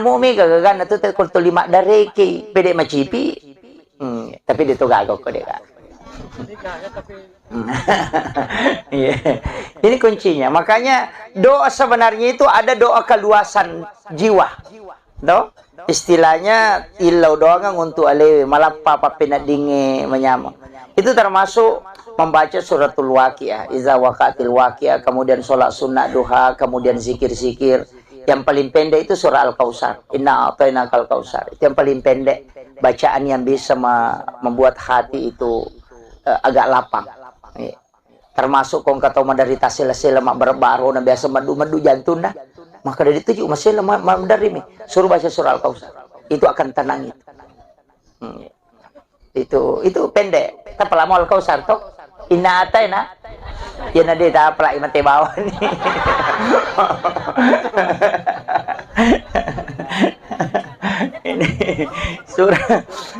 Mumi gagagan na to kulto lima dari ki pede macipi. Tapi dito gagawin ko dia. Yeah. Ini kuncinya. Makanya doa sebenarnya itu ada doa keluasan jiwa. Do? Istilahnya ilau doa kan untuk alewe malapa papinadinge menyama. Itu termasuk membaca suratul waqiah, iza waqatil waqiah, kemudian sholat sunnah duha, kemudian zikir-zikir. Yang paling pendek itu surah Al-Kautsar. Inna a'tainakal kautsar. Itu yang paling pendek bacaan yang bisa membuat hati itu agak lapang. Termasuk kong kata menderita sila-sila mak berbaro na biasa madu-madu jantung dah. Maka dari itu juga masih lemah dari mi. Suruh baca surah Al-Kautsar. Itu akan tenang itu. Itu pendek. Tapi lama Al-Kautsar toh. Inna ataina. Ya nade ta pelak imate bawah ni. Ini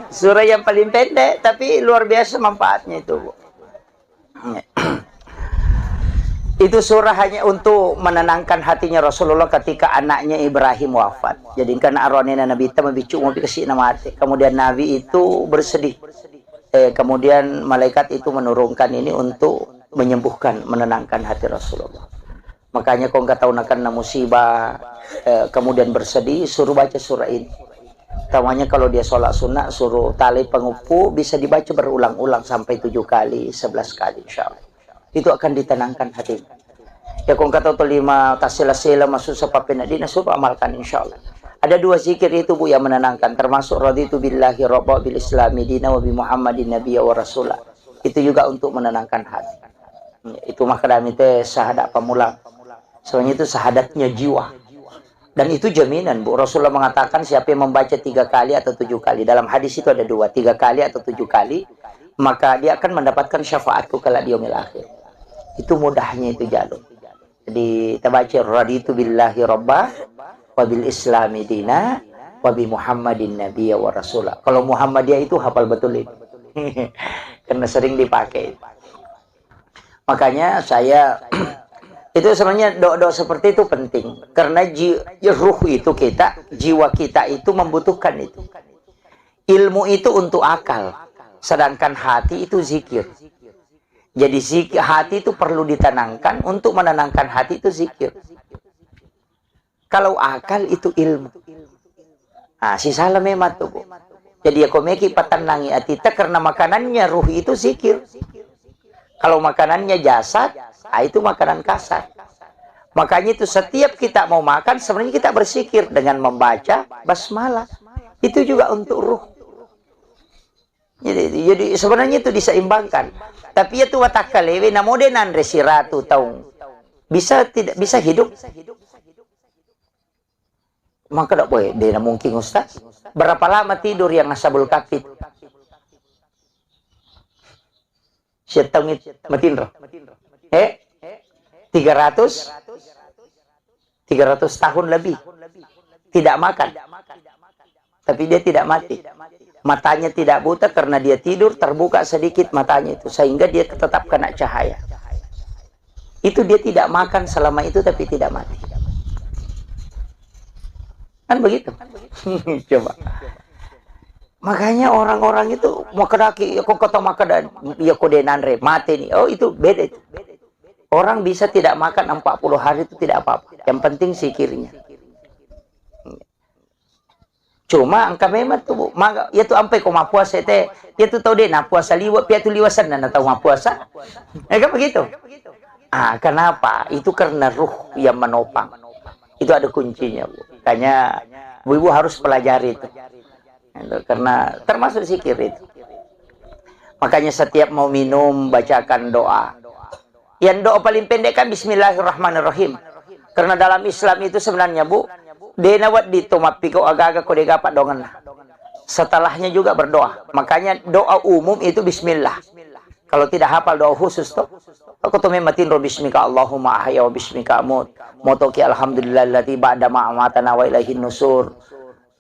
surah yang paling pendek tapi luar biasa manfaatnya itu, Bu. Itu surah hanya untuk menenangkan hatinya Rasulullah ketika anaknya Ibrahim wafat. Jadi karena arwahnya Nabi itu membicu kasih nama hati. Kemudian Nabi itu bersedih. Kemudian malaikat itu menurunkan ini untuk menyembuhkan, menenangkan hati Rasulullah. Makanya kau nggak tahu nak musibah, kemudian bersedih, suruh baca surah ini. Tamanya kalau dia sholat sunnah, suruh tali pengupu bisa dibaca berulang-ulang sampai 7 kali, 11 kali, insya Allah. Itu akan ditenangkan hati. Ya kau nggak tahu 5 tasila-sila masuk sepapin adina, suruh amalkan, insya Allah. Ada 2 zikir itu, Bu, yang menenangkan, termasuk raditu billahi rabba bil islami dina wa bi muhammadin nabiyya wa rasulah. Itu juga untuk menenangkan hati. Itu makna itu syahadat pemula. Soalnya itu syahadatnya jiwa. Dan itu jaminan, Bu. Rasulullah mengatakan siapa yang membaca 3 kali atau 7 kali. Dalam hadis itu ada 2, 3 kali atau 7 kali, maka dia akan mendapatkan syafaatku kala di yaumil akhir. Itu mudahnya itu jalur. Jadi kita baca raditu billahi rabba wa bil islami dina wa bi muhammadin nabiyya wa rasulah. Kalau Muhammadiyah itu hafal betul ini. Karena sering dipakai. Makanya saya itu sebenarnya doa-doa seperti itu penting karena ruh itu jiwa kita itu membutuhkan itu. Ilmu itu untuk akal, sedangkan hati itu zikir. Jadi hati itu perlu ditenangkan, untuk menenangkan hati itu zikir. Kalau akal itu ilmu. Ah, si salah memang tuh, Bu. Jadi aku meki patanangi atita karena makanannya ruh itu zikir. Kalau makanannya jasad, itu makanan kasar. Makanya itu setiap kita mau makan, sebenarnya kita bersikir dengan membaca basmalah. Itu juga untuk ruh. Jadi sebenarnya itu diseimbangkan. Tapi itu watakalewe namodenan resiratu taung. Tidak bisa hidup. Maka tidak boleh. Dia mungkin Ustaz. Berapa lama tidur yang ashabul kahfi? Syaitan matinro. 300 tahun lebih tidak makan, tapi dia tidak mati. Matanya tidak buta karena dia tidur, terbuka sedikit matanya itu sehingga dia tetap kena cahaya. Itu dia tidak makan selama itu tapi tidak mati. Kan begitu. Coba. Makanya orang-orang itu makedaki ya kok kata makedan ya kodenanre mati nih. Oh itu beda itu. Orang bisa tidak makan 40 hari itu tidak apa-apa. Yang penting zikirnya. Cuma angka memang tuh, maka ya tuh sampai koma puasa teh, dia tuh tahu deh nah puasa liwat piatu liwasan nah tahu mah puasa. Ya kan begitu. Ah, kenapa? Itu karena ruh yang menopang. Itu ada kuncinya, Bu. Makanya ibu harus pelajari itu. Karena termasuk zikir itu. Makanya setiap mau minum bacakan doa. Yang doa paling pendek kan bismillahirrahmanirrahim. Karena dalam Islam itu sebenarnya, Bu, denawat di tomapiko agak-agak kode gapat dongan. Setelahnya juga berdoa. Makanya doa umum itu bismillah. Kalau tidak hafal doa khusus tuh. Aku tuh mematin roh bismika Allahumma ahya wa bismika amut. Motoki alhamdulillahillati ba'da ma'amatana wa ilaihin nusur.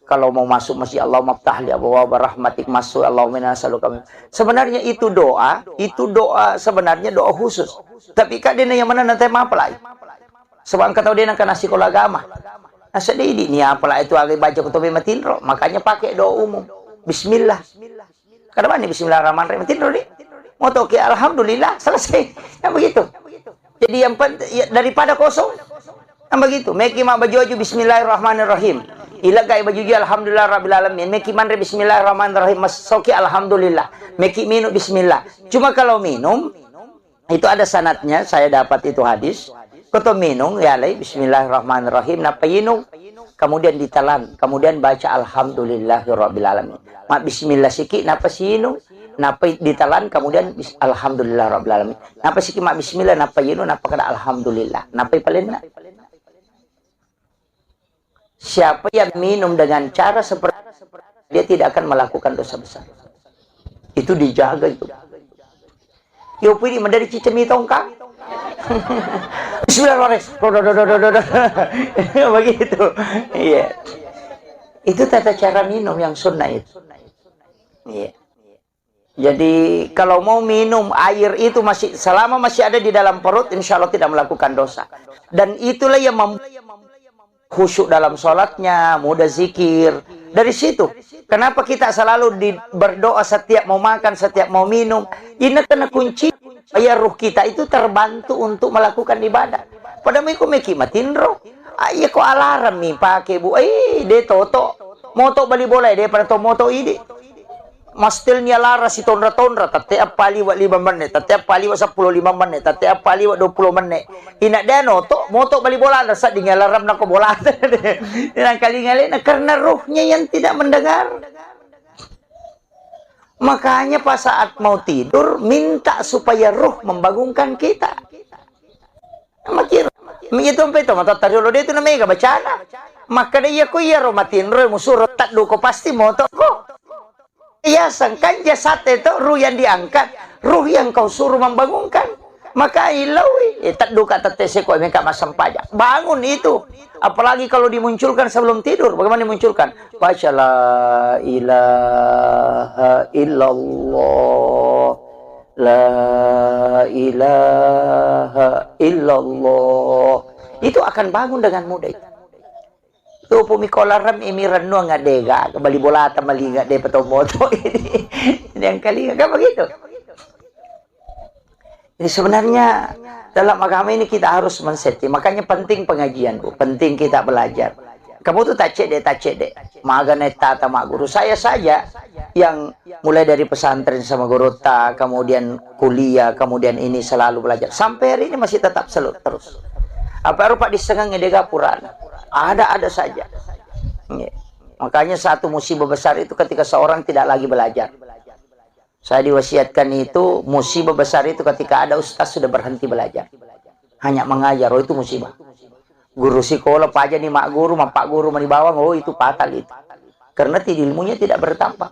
Kalau mau masuk masjid Allah maftahli abwaab rahmatik masuk Allahumma inna nas'aluka. Sebenarnya itu doa sebenarnya doa khusus. Tapi kak dia yang mana nanti apa lagi? Sebab kata dia nak nasi kola agama. Asa di ni apalah itu agak baca kutubi matinro, makanya pakai doa umum. Bismillah. Kada mana bismillahirrahmanirrahim matinro ni. Mau ke alhamdulillah selesai. Yang begitu. Jadi yang daripada kosong yang begitu. Meki mak baju bismillahirrahmanirrahim. Ila gai baju alhamdulillah rabbil alamin. Meki manre bismillahirrahmanirrahim masoki alhamdulillah. Meki minum bismillah. Cuma kalau minum itu ada sanatnya, saya dapat itu hadis. Koto minum ya lay bismillahirrahmanirrahim napa yinung, kemudian ditelan, kemudian baca alhamdulillahirabbil alamin. Mak bismillah siki napa sinung, napa ditelan, kemudian alhamdulillahirabbil alamin. Napa siki mak bismillah napa yinung, napa kada alhamdulillah. Napa palenna? Siapa yang minum dengan cara seperti dia tidak akan melakukan dosa besar. Itu dijaga itu. Yo pudi mandari cicemi tongkang. Bismillahirrahmanirrahim. Begitu. Iya. Itu tata cara minum yang sunnah itu. Iya. Jadi kalau mau minum air itu selama masih ada di dalam perut, insya Allah tidak melakukan dosa. Dan itulah yang khusyuk dalam sholatnya, mudah zikir. Dari situ. Kenapa kita selalu berdoa setiap mau makan, setiap mau minum? Ini kena kunci. Supaya ruh kita itu terbantu untuk melakukan ibadah. Pada miku meki matinro. Iya ko alarm mi pakai bu. De toto. Moto bali bola de pada to moto ide. Mastilnya laras si tonra-tonra. Tatiap pali wa 5 menit. Tatiap pali wa 15 menit. Tatiap pali wa 20 menit. Ina de noto. Moto bali bola. Nasa di ngalaram na ko bola. Yang kali ngalina. Karena ruhnya yang tidak mendengar. Makanya pas saat mau tidur, minta supaya ruh membangunkan kita. Makir, itu itu mata tadi lo itu namanya bacana. Maka dia ko iya romatin roh musuh tak duko pasti moto ko. Iya sangkan jasad itu ruh yang diangkat, ruh yang kau suruh membangunkan. Maka ilawi, tak duka tetese ko mereka masam pajak. Bangun itu. Apalagi kalau dimunculkan sebelum tidur. Bagaimana dimunculkan? Baca la ilaha illallah. La ilaha illallah. Itu akan bangun dengan mudah. Itu pumikolaram imiran nuang ngadega. Kembali bola atau malingat de petomoto ini. Yang kali enggak begitu. Jadi sebenarnya dalam agama ini kita harus menseti. Makanya penting pengajian, Bu. Penting kita belajar. Kamu tuh tak cek deh. Maga neta sama guru. Saya saja yang mulai dari pesantren sama guru ta, kemudian kuliah, kemudian ini selalu belajar. Sampai hari ini masih tetap terus. Apa rupa di setengah ngedega Purana. Ada saja. Makanya satu musibah besar itu ketika seorang tidak lagi belajar. Saya diwasiatkan itu musibah besar itu ketika ada ustaz sudah berhenti belajar. Hanya mengajar, itu musibah. Guru sekolah aja nih mak guru, pak guru di bawah, itu fatal itu. Karena ilmunya tidak bertambah.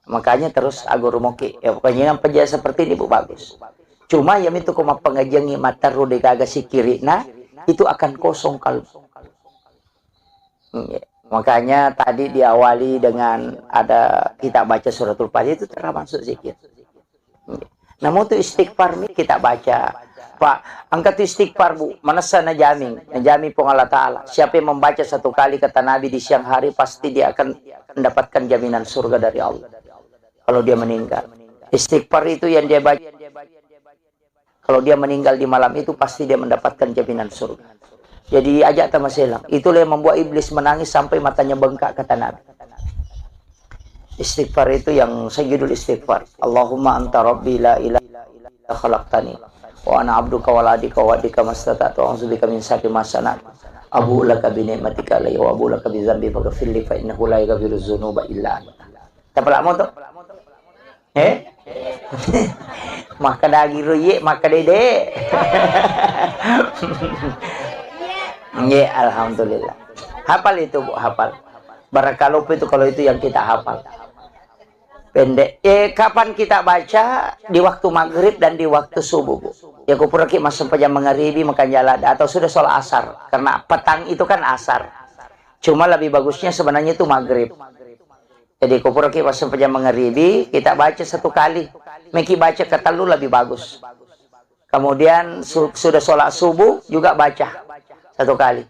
Makanya terus guru moki. Ya pokoknya yang penjaya seperti ini Bu bagus. Cuma yang itu koma pengajian mata rude gaga si kiri, nah itu akan kosong kalbu. Makanya tadi diawali dengan ada kita baca suratul Fatihah itu termasuk zikir. Namun itu istighfar kita baca. Pak, angkat istighfar Bu. Manasa najami pun Allah Ta'ala. Siapa yang membaca satu kali kata Nabi di siang hari pasti dia akan mendapatkan jaminan surga dari Allah. Kalau dia meninggal. Istighfar itu yang dia baca. Kalau dia meninggal di malam itu pasti dia mendapatkan jaminan surga. Jadi ajak sama selang. Itulah yang membuat iblis menangis sampai matanya bengkak kata Nabi. Istighfar itu yang sayyidul istighfar. Allahumma anta rabbi la ilaha illa khalaqtani wa ana abduka wa ladika wa adika mastata'tu wa a'udzubika min syarri ma sana'tu. Abu laka bi ni'matika alayya wa abu laka bi dzambi faghfir li fa innahu la yaghfiru dzunuba illa anta. Tapala mo to? Maka dagi ruye maka dede. Ya, alhamdulillah. Hafal itu Bu, hafal. Barakallahu itu kalau itu yang kita hafal. Pendek. Kapan kita baca? Di waktu maghrib dan di waktu subuh Bu. Ya kupuraki masuk pajam mengharibi makan jalan atau sudah sholat asar. Karena petang itu kan asar. Cuma lebih bagusnya sebenarnya itu maghrib. Jadi kupuraki masuk pajam mengharibi kita baca satu kali. Meki baca ketalu lebih bagus. Kemudian sudah sholat subuh juga baca satu kali.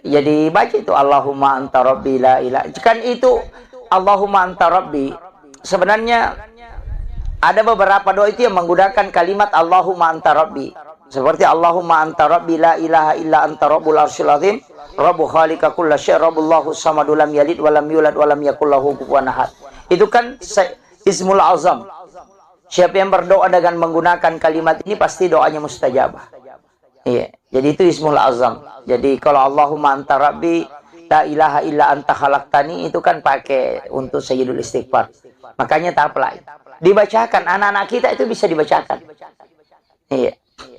Jadi baca itu Allahumma anta rabbi la ilaha. Kan itu Allahumma anta rabbi. Sebenarnya ada beberapa doa itu yang menggunakan kalimat Allahumma anta rabbi. Seperti Allahumma anta rabbi la ilaha illa anta rabbul arsyil azim. Rabbu khaliqa kulla syai' rabbullahu samadu lam yalid wa lam yulad wa lam yakul lahu kufuwan ahad. Itu kan ismul azam. Siapa yang berdoa dengan menggunakan kalimat ini pasti doanya mustajabah. Iya. Jadi itu ismul azam. Jadi kalau Allahumma anta rabbi la ilaha illa anta khalaqtani itu kan pakai untuk sayyidul istighfar. Makanya tak apply. Dibacakan anak-anak kita itu bisa dibacakan. Iya.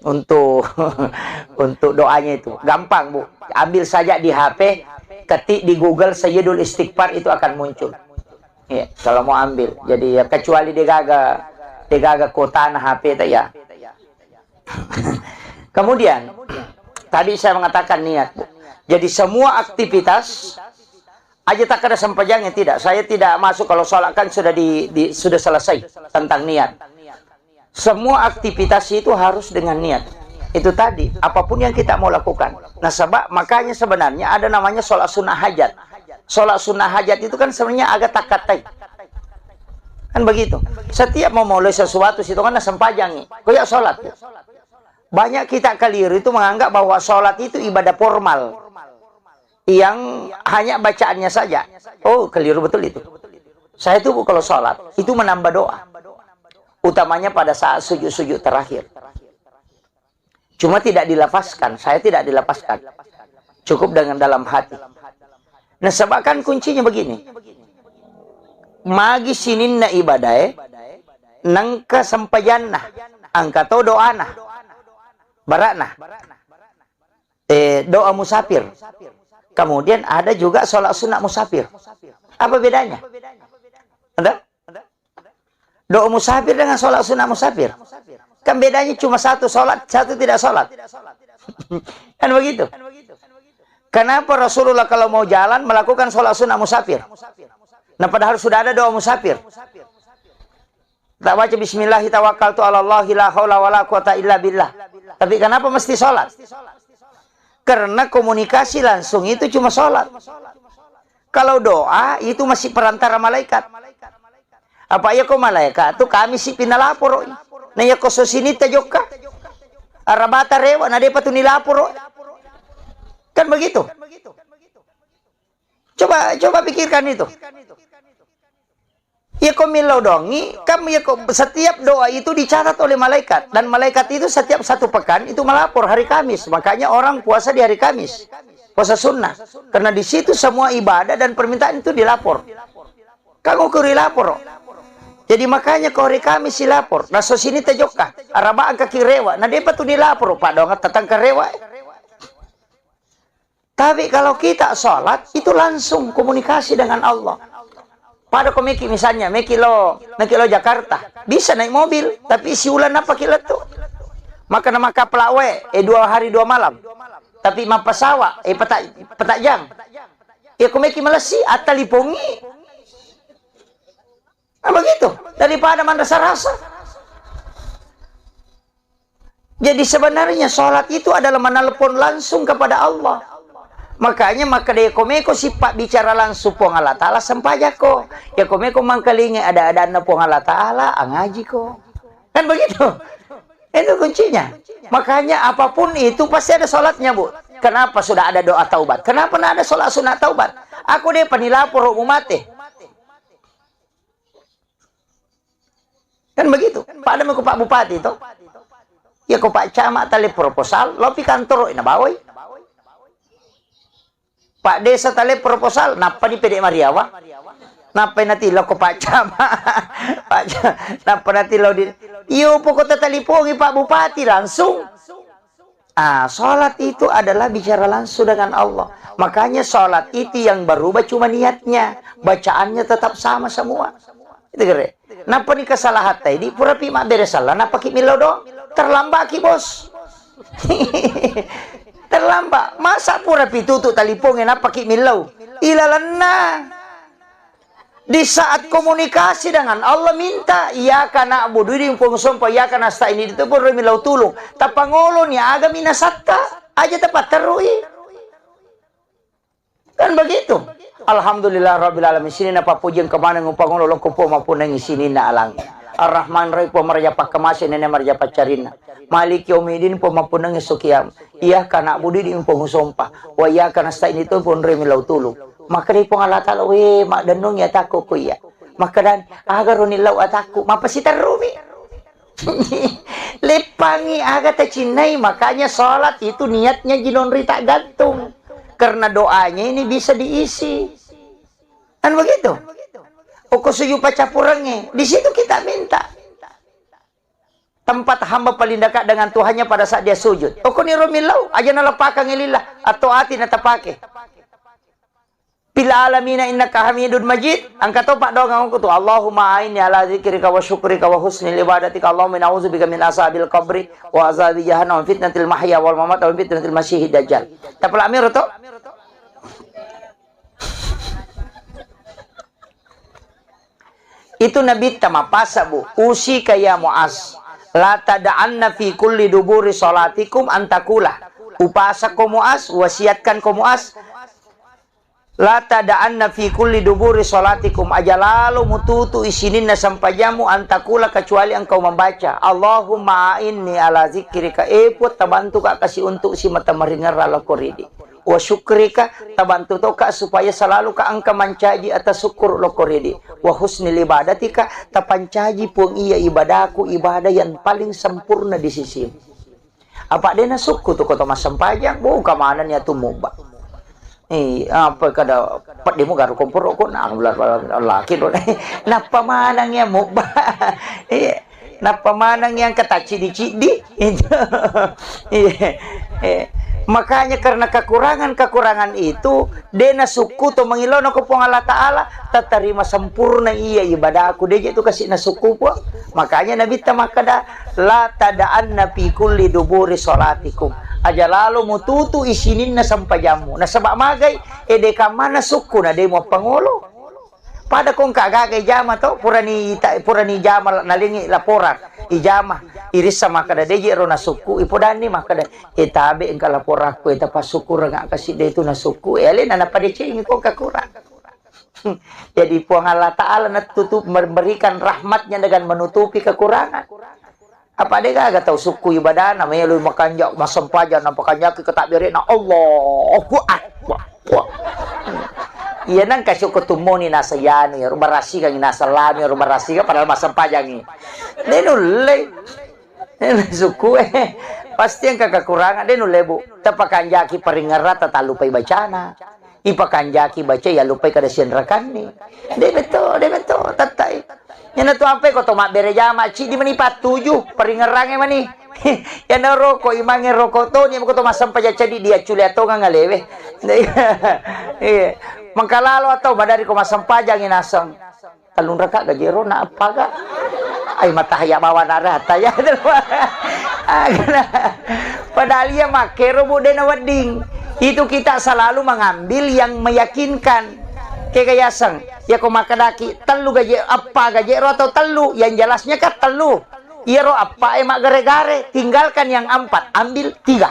Untuk untuk doanya itu gampang, Bu. Ambil saja di HP, ketik di Google sayyidul istighfar itu akan muncul. Iya, kalau mau ambil. Jadi ya, kecuali digaga kota na HP itu ya. Kemudian tadi saya mengatakan niat, Bu. Jadi semua aktivitas aja tak ada sempajangnya, tidak. Saya tidak masuk kalau sholat kan sudah sudah selesai tentang niat. Semua aktivitas itu harus dengan niat. Itu tadi, apapun yang kita mau lakukan. Nah, makanya sebenarnya ada namanya sholat sunnah hajat. Sholat sunnah hajat itu kan sebenarnya agak takatai. Kan begitu. Setiap mau mulai sesuatu itu kan sempajangnya. Kayak sholat. Banyak kita keliru itu menganggap bahwa sholat itu ibadah formal. Yang hanya bacaannya saja. Oh, keliru betul itu. Saya itu kalau sholat, itu menambah doa. Utamanya pada saat sujud-sujud terakhir. Cuma tidak dilafazkan. Saya tidak dilafazkan. Cukup dengan dalam hati. Nah, sebabkan kuncinya begini. Magi sininna ibadah, nangka sampajanna, angka to doana, barakna. Doa musafir. Kemudian ada juga sholat sunnah musafir. Apa bedanya? Ada? Doa musafir dengan sholat sunnah musafir. Kan bedanya cuma satu sholat, satu tidak sholat. Kan begitu. Kenapa Rasulullah kalau mau jalan melakukan sholat sunnah musafir? Nah, padahal sudah ada doa musafir. Tak baca bismillahi tawakkaltu ala Allahi la haula wala quwata illa billah. Tapi kenapa mesti sholat? Karena komunikasi langsung itu cuma sholat. Kalau doa itu masih perantara malaikat. Apa ya ko malaikat tu kami si pinalapor. Na ya ko sosini tajokka. Arabata rewa na depa tu nilapor. Kan begitu. Coba pikirkan itu. Ya ko milau dongi, kami ya ko setiap doa itu dicatat oleh malaikat, dan malaikat itu setiap satu pekan itu melapor hari Kamis. Makanya orang puasa di hari Kamis. Puasa sunnah. Karena di situ semua ibadah dan permintaan itu dilapor. Kamu kuri lapor. Jadi makanya kau hari Kamis silapor. Nah, so sini tajokka. Araba angka kirewa. Nah, dia tu dilapor. Pak dong tatang kerewa. Tapi kalau kita sholat, itu langsung komunikasi dengan Allah. Pada kau meki misalnya, meki lo Jakarta. Bisa naik mobil. Tapi isi ulan apa kila tu? Maka nama kaplawe, 2 hari 2 malam. Tapi mapasawa, petak jam. Ya kau meki malasi, atalipongi. Nah, begitu. Daripada rasa-rasa. Jadi sebenarnya sholat itu adalah menelpon langsung kepada Allah. Makanya maka dia komeko sifat bicara langsung pong Allah Ta'ala sampaja ko. Ya komeko mangkalingi ada pong Allah Ta'ala ngaji ko. Kan begitu. Itu kuncinya. Makanya apapun itu pasti ada sholatnya, Bu. Kenapa sudah ada doa taubat? Kenapa tidak ada sholat sunat taubat? Aku deh penilapor umatnya. Kan begitu. Pada mau Pak Bupati itu. Ya ko Pak Camat tali proposal, lo pi kantor ina bawai. Pak Desa tali proposal, napa di PD Mariawa? Napa nanti lo ko Pak Camat? Napa nanti lo di iyo pokok talipongi Pak Bupati langsung. Sholat itu adalah bicara langsung dengan Allah. Makanya sholat itu yang berubah cuma niatnya. Bacaannya tetap sama semua. Itu kere. Napa ni kesalahan tadi? Pura pi mak beres salah. Napa ki milau dong? Terlambat ki bos. Terlambat. Masa pura pi tutup talipongin napa ki milau? Ilalana. Di saat komunikasi dengan Allah minta, iya kana abudu di pungsompo, iya kana sta ini itu pun milau tulung. Tapangolo ni aga minasatta aja tepat terui. Kan begitu. Alhamdulillah Rabbil Alamin. Sini na papujang kemana ngupang ulong kupo maupun nang isini na alang. Ar-Rahman Rahim pemerja pakemasin nene marja pacarina. Malik Yaumidin pemapunang sukiam. Iya kana budi di impong sumpah. Wa iya kana stain itu pun remilau tulu. Maka di pong Allah Ta'ala we mak danung ya takku ku iya. Maka dan agar runilau ataku mapasitar rumi. Lepangi aga tacinai, makanya sholat itu niatnya jinonri tak gantung. Karena doanya ini bisa diisi. Kan begitu? Oko suyu pacapurangnya. Di situ kita minta. Tempat hamba paling dekat dengan Tuhannya pada saat dia sujud. Oko ni romilau. Aja nalapakang ilillah. Atau hati natapake. Bila alamina innaka hamidun majid. Angkat topak doang aku tu. Allahumma aini ala zikrika wa syukrika wa husnil ibadatika. Allahumma na'udzubika min asabil qabri. Wa azabi jahannam. Wa fitnatil mahya wal mamat. Wa fitnatil masyihid dajjal. Tapal amir tu. Itu Nabi tamapasa bu. Usi kaya Mu'az. La tada'anna fi kulli duburi salatikum antakulah. Upasa ko Mu'az. Wasiatkan ko Mu'az. La tada'anna fi kulli duburi salatikum. Ajalalu mututu isinin na sampajamu antakulah kecuali engkau membaca. Allahumma inni ala zikrika. Epot tabantu ka kasi untuk si mata maringar ala koridi. Wa syukrika tabantu to ka supaya selalu ka angka mancaji atas syukur lo koridi. Wa husnil ibadatika tapancaji pun iya ibadahku ibadah yang paling sempurna di sisi. Apa dia na suku tu kota masampajang bu kamanan ya tu mubah. Apa kada pat demo garu kompor ko na laki do. Napa manang ya mubah. Napa manang yang kata cidi-cidi itu. Makanya karena kekurangan-kekurangan itu dena suku to mengilau na ko Allah Ta'ala tatarima sempurna iya ibadah aku dia itu kasih na suku po. Makanya Nabi tamakada la tada'anna fi kulli duburi salatikum. Aja lalu mututu isinin na sampajamu. Na sabak magay edeka mana suku na demo pangulo. Pada kong kagagay jama to purani jama nalingi laporan ijama iris sama kada deje ro na suku ipodani makada itabe engka laporaku eta pasukur nga kasi de itu na suku ele na napadece ingi ko kakurang. Jadi puang Allah Ta'ala natutup memberikan rahmatnya dengan menutupi kekurangan. Apa dia gak tahu suku ibadah namanya lu makanjak masampajan nampakanjak ketakbirin Allahu Akbar. Iya nang kasih ketumoni nasa yani rumah rasi kang nasa lami rumah rasi ka padahal masampajang ni. Denule. Suku pasti yang kekurangan denule bu. Tapakanjaki paringara tatalupay bacana. Ipakanjaki baca ya lupai kada sienrakan ni. De betul tatai. Yan to ampe ko to mabere jama ci di manipat 7 paringarange mani. Yan roko imange roko to ni ko to masampaja cadi dia culi ato nga ngalewe. Mangkalalo atau badari ko masampajang inasang talung raka gajero na apaga ay matahaya bawa narata ya padahal ia makero bude na wading itu kita selalu mengambil yang meyakinkan kegayasang ya ko makadaki telu gaje apa gajero atau telu yang jelasnya kan telu iro apa emak gare-gare tinggalkan yang 4 ambil 3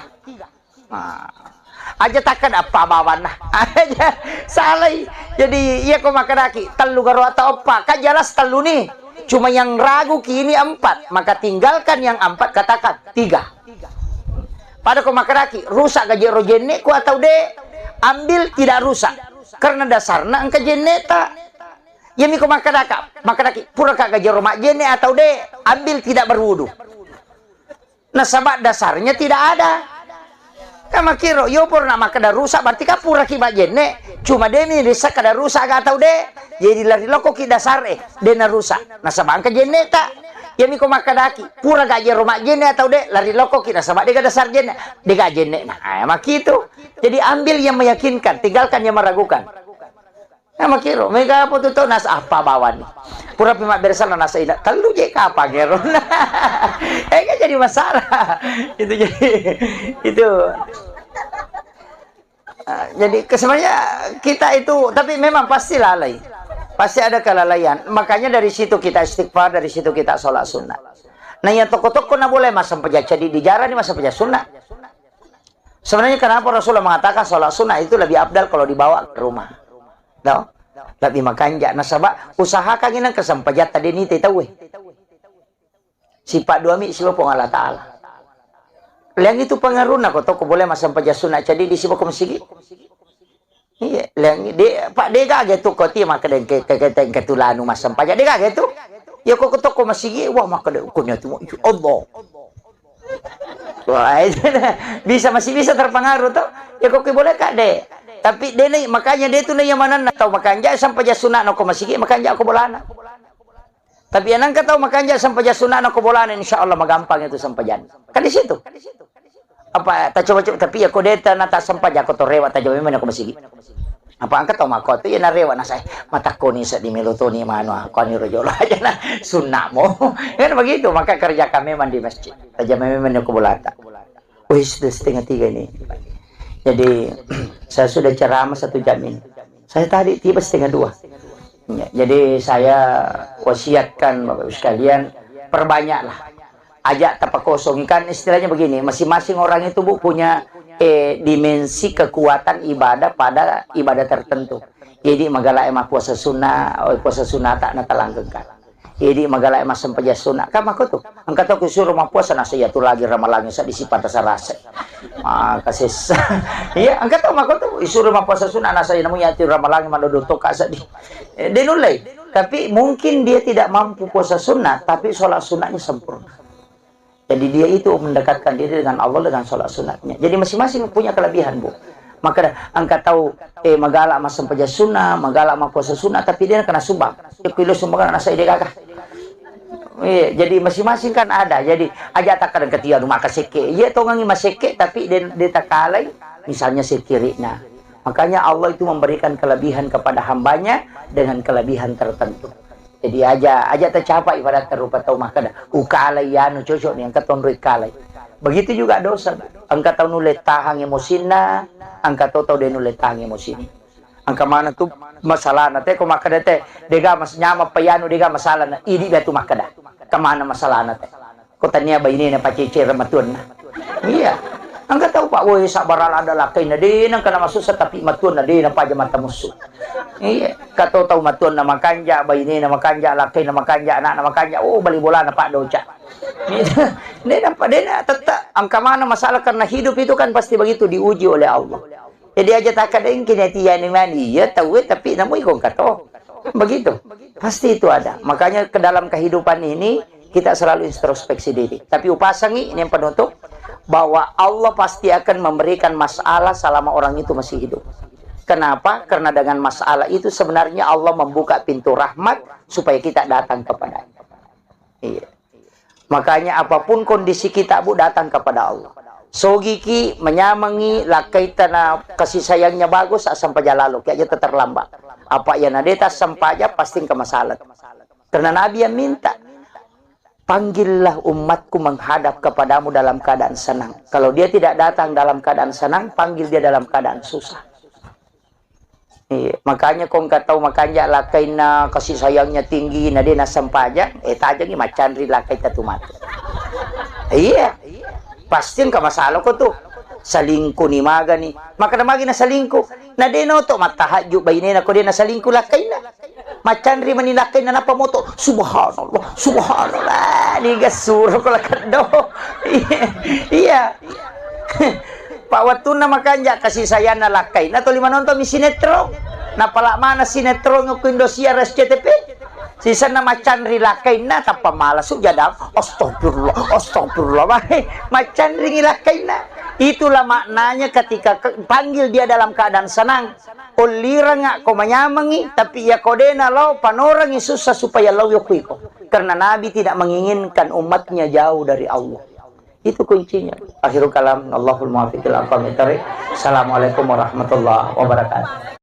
aja takkan apa bawan nah aja salah jadi iya kok makadaki telu garo atau apa kan jelas telu nih cuma yang ragu kini 4 maka tinggalkan yang 4 katakan 3 pada kok makadaki rusak gaji rojene ku atau de ambil tidak rusak karena dasarnya engka jeneta ya mi kok makadaki pura ka gaji rumah jene atau de ambil tidak berwudu nah sabab dasarnya tidak ada. Kama kiro yo purna makada rusak berarti ka pura ki bajene cuma demi desa kada rusak ga tau de jadi lari loko ki dasar dena rusak nah sabang ka jene ta yami ko makadaki pura ga je rumah jene atau de lari loko ki sabang de ga dasar jene de ga jene nah makitu jadi ambil yang meyakinkan tinggalkan yang meragukan nah makiro mega apa tu nas apa bawan pura pimak bersal nasa ina telu je ka apa gero kan jadi masalah itu jadi itu jadi sebenarnya kita itu tapi memang pasti lalai pasti ada kelalaian makanya dari situ kita istighfar dari situ kita sholat sunnah nah yang toko-toko na boleh masa pejaja di jarah ni masa pejaja sunnah Sebenarnya kenapa Rasulullah mengatakan sholat sunnah itu lebih abdal kalau dibawa ke rumah? Tahu? Lebih makanja nasabah usahakan inang kesampajat tadi ni tahu. Sifat dua mi siapa pun Allah Taala. Yang itu pengaruh nak kau boleh masam pajak sunnah jadi di siapa kau masigi. Iya, yang dia Pak Dega gitu kau tiap makan ke ketulanu masam pajak Dega gitu. Ya kau kau masigi wah makan ukunya tu Allah. Wah, masih bisa terpengaruh tuh. Ya kok boleh kak deh. Tapi dia nih makanya dia tuh nih yang mana nak tahu makanya sampai sunat nak masih makanya aku bolana. Tapi yang nang tahu makanya sampai sunat nak bolana insyaallah magampang itu sampai jan. Kan di situ. Apa tak coba tapi ya kok dia tak sampai aku tuh rewat aja memang aku masih. Apa angkat tahu makot itu ya narewa na saya mata koni sa di melotoni mana aku ni rojol aja na sunnah mo kan begitu maka kerja kami memang di masjid aja memang aku bolata. Wih sudah setengah 3 ini. Jadi saya sudah ceramah 1 jam ini. Saya tadi tiba setengah 2. Ya, jadi saya wasiatkan Bapak Ibu sekalian perbanyaklah ajak tapak kosong kan istilahnya begini masing-masing orang itu Bu punya dimensi kekuatan ibadah pada ibadah tertentu. Jadi magala emah puasa sunnah, puasa sunnah tak natalanggengkan. Jadi magala emah sampaja sunnah. Kan mako tuh. Angkat aku suruh mah puasa nasa ya tuh lagi ramalangnya sa disipan rasa rasa. Kasih. Iya, angkat tuh mako tuh suruh mah puasa sunnah nasa ya namu ya tuh ramalangnya mandodoto kasa di. Denulai. Tapi mungkin dia tidak mampu puasa sunnah, tapi sholat sunnahnya sempurna. Jadi dia itu mendekatkan diri dengan Allah dengan sholat sunatnya. Jadi masing-masing punya kelebihan Bu. Maka angkat tahu magala mas sampaja sunnah, magala mas puasa sunnah, tapi dia kena sumbang. Kilo sumbangan anak saya dia gagah. Jadi masing-masing kan ada. Jadi aja tak kadang ketia rumah kaseke. Iya tongangi maseke tapi dia tak kalai. Misalnya sekirina. Makanya Allah itu memberikan kelebihan kepada hambanya dengan kelebihan tertentu. Jadi aja tercapai ibarat terupa tahu makada ukalai yanu cocok nih angkat tahun kalai. Begitu juga dosa. Angkat tahun nulet tahang emosina, angkat tahu dia nulet tahang emosini. Angka mana tuh masalah nate ko makada teh dega mas nyama payanu dega masalah na idi batu makada. Kemana masalah nate? Ko tanya bayi ini pacicer matun. Iya. Angkat tahu Pak woi sabaral ada lakai na din ang kana masusat tapi matun na din ang paja mata musuh. Iya, kato tahu matun na makanja bayi ini na makanja lakai na makanja anak na makanja bali bola na Pak doca. Dia nampak dia tetap angka mana masalah karena hidup itu kan pasti begitu diuji oleh Allah. Jadi aja tak ada yang kinetian mani ya tahu tapi namu ikon kato. Begitu. Pasti itu ada. Makanya ke dalam kehidupan ini kita selalu introspeksi diri. Tapi upasangi ini yang penutup bahwa Allah pasti akan memberikan masalah selama orang itu masih hidup. Kenapa? Karena dengan masalah itu sebenarnya Allah membuka pintu rahmat supaya kita datang kepadanya. Iya. Makanya apapun kondisi kita Bu datang kepada Allah. Sogiki menyamangi lakai tanah kasih sayangnya bagus sampai lalu kayak aja terlambat. Apa yang ada sampai aja pasti ke masalah. Karena Nabi yang minta panggillah umatku menghadap kepadamu dalam keadaan senang. Kalau dia tidak datang dalam keadaan senang, panggil dia dalam keadaan susah. Makanya kau nggak tahu makanya lakai na kasih sayangnya tinggi, na dia na sampajang, tajang ni macan ri lakai tatumat. Iya, pasti nggak masalah kau tuh. Salingko ni maga ni, maka na magi na salingko. Na dia no to matahaju bayi na ko dia na salingko lakai na. Macan ri manilakay na napamoto. Subhanallah, subhanallah. Ni gasuro ko lakado. Iya. Pak Watun na makanja kasi saya na lakay. Na to lima nonton mi sinetron. Napala mana sinetron ng Indosiar SCTV. Sisa na macan ri lakay na tapamalas sujada. Astagfirullah, astagfirullah. Macan ri lakay na. Itulah maknanya ketika panggil dia dalam keadaan senang. Ulira nga ko manyamangi tapi ya kodena law panorangi susah supaya law yukuiko. Karena Nabi tidak menginginkan umatnya jauh dari Allah. Itu kuncinya. Akhirul kalam Allahul muwaffiq ila aqwamit thariq. Assalamualaikum warahmatullahi wabarakatuh.